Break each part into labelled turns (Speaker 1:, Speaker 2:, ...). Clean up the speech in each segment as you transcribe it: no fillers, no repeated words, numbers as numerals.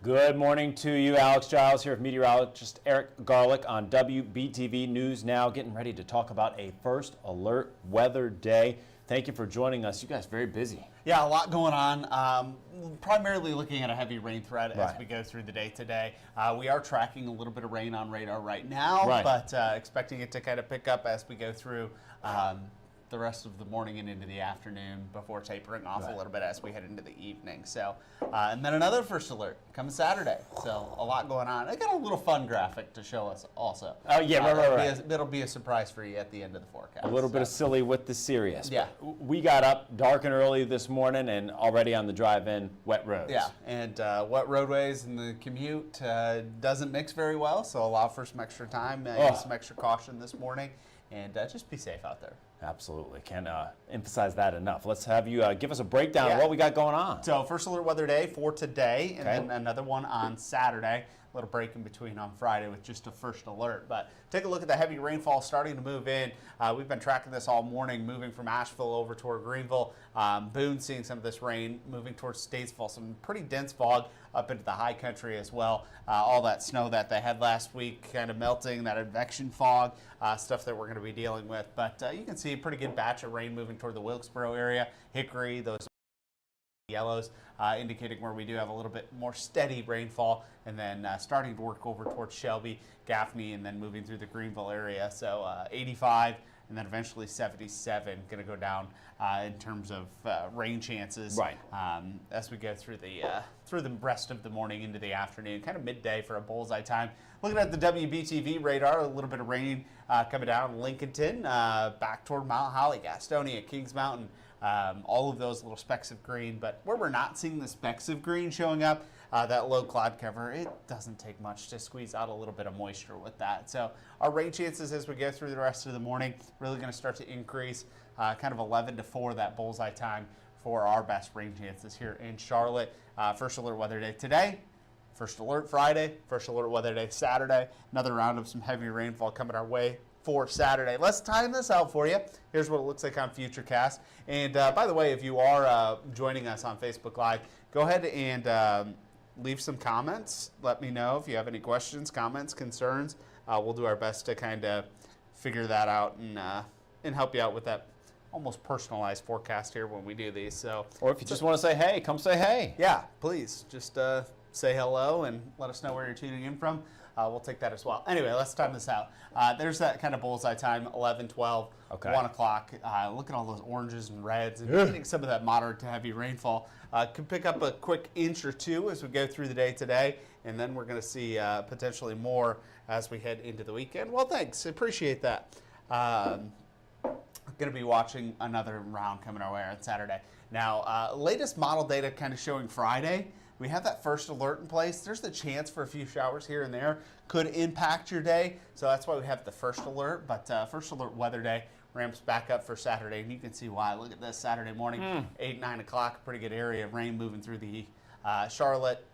Speaker 1: Good morning to you, Alex. Giles here with meteorologist Garlick on WBTV News Now, getting ready to talk about a first alert weather day. Thank you for joining us. You guys very busy.
Speaker 2: Yeah, a lot going on. Primarily looking at a heavy rain threat as we go through the day today. We are tracking a little bit of rain on radar right now, but expecting it to kind of pick up as we go through the rest of the morning and into the afternoon before tapering off a little bit as we head into the evening. So, and then another first alert coming Saturday. So a lot going on. I got a little fun graphic to show us also.
Speaker 1: Oh yeah, right.
Speaker 2: It'll be a surprise for you at the end of the forecast.
Speaker 1: A little bit of silly with the serious.
Speaker 2: Yeah.
Speaker 1: We got up dark and early this morning and already on the drive-in, wet roads.
Speaker 2: Yeah, and wet roadways and the commute doesn't mix very well, so allow for some extra time, some extra caution this morning, and just be safe out there.
Speaker 1: Absolutely. Can't emphasize that enough. Let's have you give us a breakdown of what we got going on.
Speaker 2: So first alert weather day for today, and then another one on Saturday. A little break in between on Friday with just a first alert. But take a look at the heavy rainfall starting to move in. We've been tracking this all morning, moving from Asheville over toward Greenville. Boone seeing some of this rain moving towards Statesville. Some pretty dense fog up into the high country as well. All that snow that they had last week kind of melting, that advection fog, stuff that we're going to be dealing with. But you can see a pretty good batch of rain moving toward the Wilkesboro area, Hickory, those yellows indicating where we do have a little bit more steady rainfall, and then starting to work over towards Shelby, Gaffney, and then moving through the Greenville area. So 85 and then eventually 77 going to go down in terms of rain chances as we go through the rest of the morning into the afternoon, kind of midday for a bullseye time. Looking at the WBTV radar, a little bit of rain coming down Lincolnton, back toward Mount Holly, Gastonia, Kings Mountain. All of those little specks of green, but where we're not seeing the specks of green showing up, that low cloud cover, it doesn't take much to squeeze out a little bit of moisture with that. So our rain chances as we go through the rest of the morning really going to start to increase, kind of 11 to 4, that bullseye time for our best rain chances here in Charlotte. First alert weather day today. First alert Friday, first alert weather day Saturday. Another round of some heavy rainfall coming our way for Saturday. Let's time this out for you. Here's what it looks like on Futurecast. And by the way, if you are joining us on Facebook Live, go ahead and leave some comments. Let me know if you have any questions, comments, concerns. We'll do our best to kind of figure that out and help you out with that almost personalized forecast here when we do these. So,
Speaker 1: or if you just want to say hey, come say hey.
Speaker 2: Yeah, please just say hello and let us know where you're tuning in from. We'll take that as well. Anyway, let's time this out. There's that kind of bullseye time, 11, 12, 1 o'clock. Look at all those oranges and reds and getting some of that moderate to heavy rainfall. Could pick up a quick inch or two as we go through the day today, and then we're going to see potentially more as we head into the weekend. Well, thanks. Appreciate that. Going to be watching another round coming our way on Saturday. Now, latest model data kind of showing Friday. We have that first alert in place. There's the chance for a few showers here and there. Could impact your day. So that's why we have the first alert. But first alert weather day ramps back up for Saturday. And you can see why. Look at this Saturday morning, 8, 9 o'clock. Pretty good area of rain moving through the Charlotte,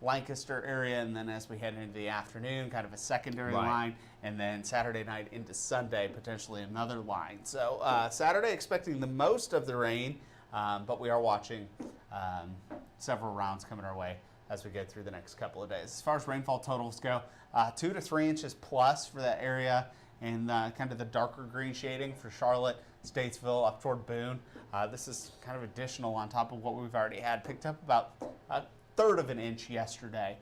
Speaker 2: Lancaster area. And then as we head into the afternoon, kind of a secondary line. And then Saturday night into Sunday, potentially another line. So Saturday expecting the most of the rain. But we are watching several rounds coming our way as we get through the next couple of days. As far as rainfall totals go, 2 to 3 inches plus for that area, and kind of the darker green shading for Charlotte, Statesville, up toward Boone. This is kind of additional on top of what we've already had. Picked up about 1/3 of an inch yesterday.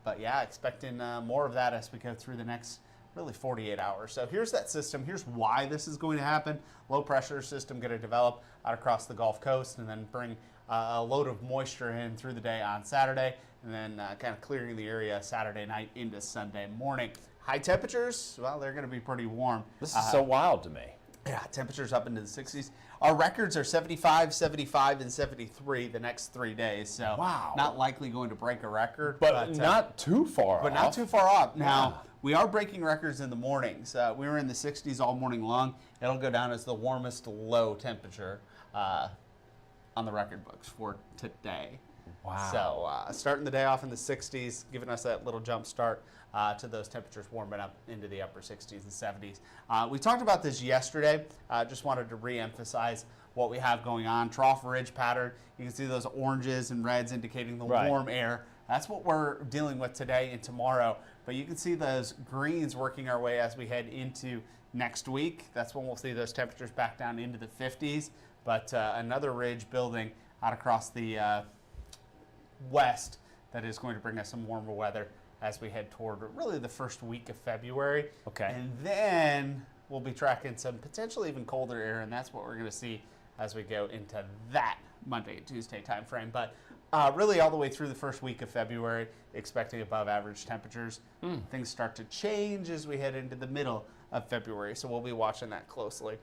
Speaker 2: But yeah, expecting more of that as we go through the next really 48 hours. So here's that system. Here's why this is going to happen. Low pressure system going to develop out across the Gulf Coast and then bring a load of moisture in through the day on Saturday, and then kind of clearing the area Saturday night into Sunday morning. High temperatures, well, they're going to be pretty warm.
Speaker 1: This is so wild to me.
Speaker 2: Yeah, temperatures up into the 60s. Our records are 75, 75, and 73 the next 3 days. So not likely going to break a record.
Speaker 1: But not too far off.
Speaker 2: But not too far off. Now, we are breaking records in the mornings. We were in the 60s all morning long. It'll go down as the warmest low temperature on the record books for today.
Speaker 1: Wow.
Speaker 2: So starting the day off in the 60s, giving us that little jump start to those temperatures warming up into the upper 60s and 70s. We talked about this yesterday. Just wanted to re-emphasize what we have going on. Trough ridge pattern. You can see those oranges and reds indicating the warm air That's what we're dealing with today and tomorrow. But you can see those greens working our way as we head into next week. That's when we'll see those temperatures back down into the 50s. But another ridge building out across the west that is going to bring us some warmer weather as we head toward really the first week of February.
Speaker 1: Okay.
Speaker 2: And then we'll be tracking some potentially even colder air, and that's what we're going to see as we go into that Monday and Tuesday time frame. But really all the way through the first week of February, expecting above average temperatures. Things start to change as we head into the middle of February, so we'll be watching that closely.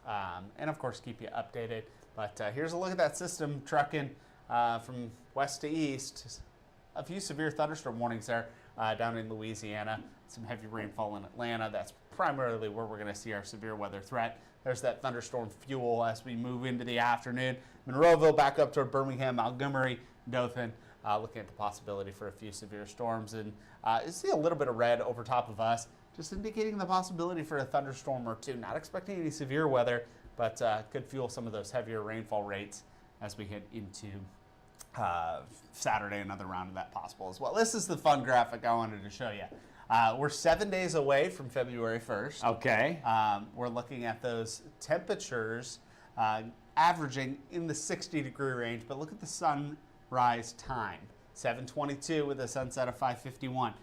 Speaker 2: And of course, keep you updated. But here's a look at that system trucking from west to east. A few severe thunderstorm warnings there down in Louisiana. Some heavy rainfall in Atlanta. That's primarily where we're going to see our severe weather threat. There's that thunderstorm fuel as we move into the afternoon. Monroeville back up toward Birmingham, Montgomery, Dothan. Looking at the possibility for a few severe storms. And you see a little bit of red over top of us, just indicating the possibility for a thunderstorm or two. Not expecting any severe weather, but could fuel some of those heavier rainfall rates as we head into Saturday. Another round of that possible as well. This is the fun graphic I wanted to show you. We're 7 days away from February 1st.
Speaker 1: Okay.
Speaker 2: We're looking at those temperatures averaging in the 60-degree range, but look at the sunrise time, 7:22 with a sunset of 5:51.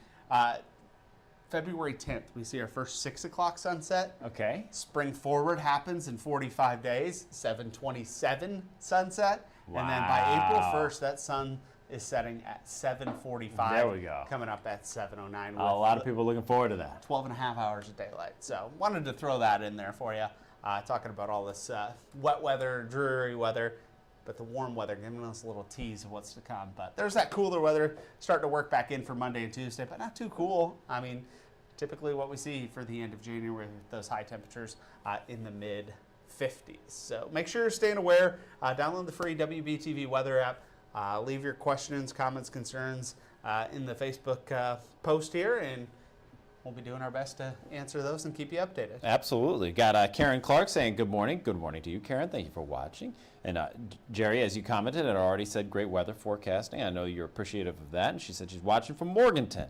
Speaker 2: February 10th, we see our first 6 o'clock sunset.
Speaker 1: Okay.
Speaker 2: Spring forward happens in 45 days, 7:27 sunset.
Speaker 1: Wow.
Speaker 2: And then by April 1st, that sun is setting at 7:45.
Speaker 1: There we go.
Speaker 2: Coming up at 7:09.
Speaker 1: A lot of people looking forward to that.
Speaker 2: 12 and a half hours of daylight. So wanted to throw that in there for you. Talking about all this wet weather, dreary weather, but the warm weather giving us a little tease of what's to come. But there's that cooler weather starting to work back in for Monday and Tuesday, but not too cool. I mean, typically what we see for the end of January, those high temperatures in the mid 50s. So make sure you're staying aware. Download the free WBTV weather app. Leave your questions, comments, concerns in the Facebook post here, and we'll be doing our best to answer those and keep you updated.
Speaker 1: Absolutely. Got Karen Clark saying good morning. Good morning to you, Karen. Thank you for watching. And Jerry, as you commented, had already said great weather forecasting. I know you're appreciative of that. And she said she's watching from Morganton.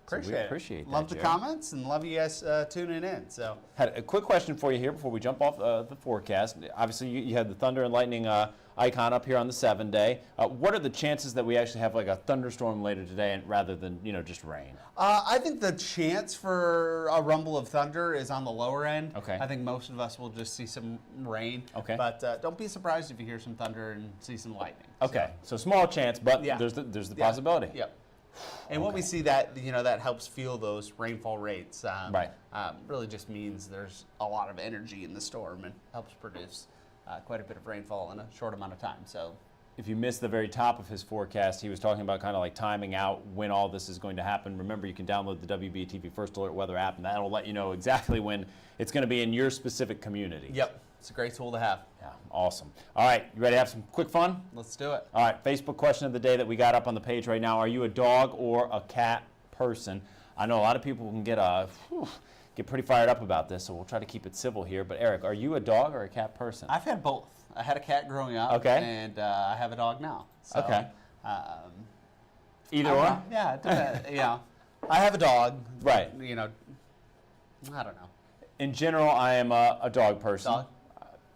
Speaker 2: Appreciate
Speaker 1: so we appreciate that,
Speaker 2: Love the
Speaker 1: Jerry.
Speaker 2: comments and love you guys tuning in. So
Speaker 1: Had a quick question for you here before we jump off the forecast. Obviously, you had the thunder and lightning icon up here on the 7-day. What are the chances that we actually have like a thunderstorm later today rather than just rain?
Speaker 2: I think the chance for a rumble of thunder is on the lower end.
Speaker 1: Okay.
Speaker 2: I think most of us will just see some rain.
Speaker 1: Okay.
Speaker 2: But don't be surprised if you hear some thunder and see some lightning.
Speaker 1: Okay, so small chance, but
Speaker 2: Yeah.
Speaker 1: there's the possibility.
Speaker 2: Yep. And when we see that, that helps fuel those rainfall rates.
Speaker 1: Right.
Speaker 2: Really just means there's a lot of energy in the storm and helps produce quite a bit of rainfall in a short amount of time. So
Speaker 1: If you missed the very top of his forecast, he was talking about kind of like timing out when all this is going to happen. Remember, you can download the WBTV First Alert Weather app, and that'll let you know exactly when it's going to be in your specific community.
Speaker 2: Yep. It's a great tool to have.
Speaker 1: Yeah, awesome. All right, you ready to have some quick fun?
Speaker 2: Let's do it.
Speaker 1: All right, Facebook question of the day that we got up on the page right now. Are you a dog or a cat person? I know a lot of people can get pretty fired up about this, so we'll try to keep it civil here. But Eric, are you a dog or a cat person?
Speaker 2: I've had both. I had a cat growing up,
Speaker 1: Okay.
Speaker 2: and I have a dog now. So,
Speaker 1: Okay. Either
Speaker 2: I don't
Speaker 1: or?
Speaker 2: know. Yeah, it depends. I have a dog.
Speaker 1: Right.
Speaker 2: I don't know.
Speaker 1: In general, I am a dog person.
Speaker 2: Dog?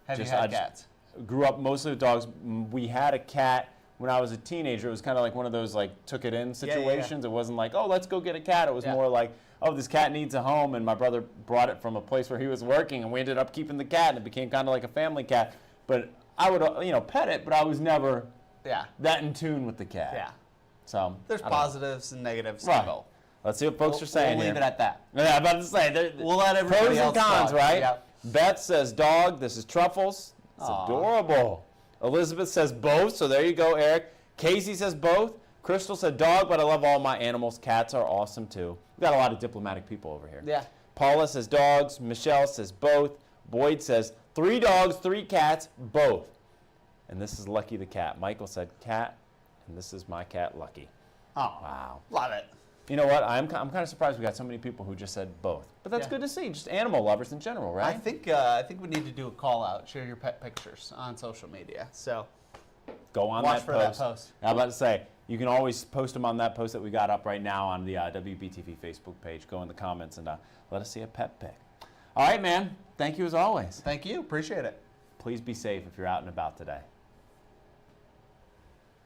Speaker 2: Have
Speaker 1: Just-
Speaker 2: you
Speaker 1: I
Speaker 2: had
Speaker 1: just-
Speaker 2: cats?
Speaker 1: Grew up mostly with dogs. We had a cat when I was a teenager. It was kind of like one of those like took it in
Speaker 2: yeah.
Speaker 1: situations. It wasn't like, oh, let's go get a cat. It was
Speaker 2: Yeah.
Speaker 1: more like, oh, this cat needs a home, and my brother brought it from a place where he was working, and we ended up keeping the cat, and it became kind of like a family cat. But I would, pet it, but I was never
Speaker 2: Yeah.
Speaker 1: that in tune with the cat.
Speaker 2: Yeah.
Speaker 1: So
Speaker 2: There's
Speaker 1: I don't know.
Speaker 2: positives and negatives to
Speaker 1: Right.
Speaker 2: both.
Speaker 1: Let's see what folks are saying
Speaker 2: We'll leave
Speaker 1: here.
Speaker 2: it at that.
Speaker 1: Yeah, I'm about to say,
Speaker 2: We'll let everybody
Speaker 1: pros and
Speaker 2: else
Speaker 1: cons,
Speaker 2: talk.
Speaker 1: right?
Speaker 2: Yep.
Speaker 1: Beth says dog. This is Truffles. It's
Speaker 2: Aw.
Speaker 1: adorable. Elizabeth says both, so there you go, Eric. Casey says both. Crystal said dog, but I love all my animals. Cats are awesome, too. We've got a lot of diplomatic people over here.
Speaker 2: Yeah.
Speaker 1: Paula says dogs. Michelle says both. Boyd says 3 dogs, 3 cats, both. And this is Lucky the cat. Michael said cat, and this is my cat, Lucky.
Speaker 2: Oh,
Speaker 1: Wow.
Speaker 2: love it.
Speaker 1: You know what? I'm kind of surprised we got so many people who just said both. But that's
Speaker 2: Yeah.
Speaker 1: good to see. Just animal lovers in general, right?
Speaker 2: I think we need to do a call out. Share your pet pictures on social media. So
Speaker 1: Go on
Speaker 2: watch
Speaker 1: that
Speaker 2: for
Speaker 1: post.
Speaker 2: that post.
Speaker 1: I'm about to say, you can always post them on that post that we got up right now on the WBTV Facebook page. Go in the comments and let us see a pet pic. All right, man. Thank you as always.
Speaker 2: Thank you. Appreciate it.
Speaker 1: Please be safe if you're out and about today.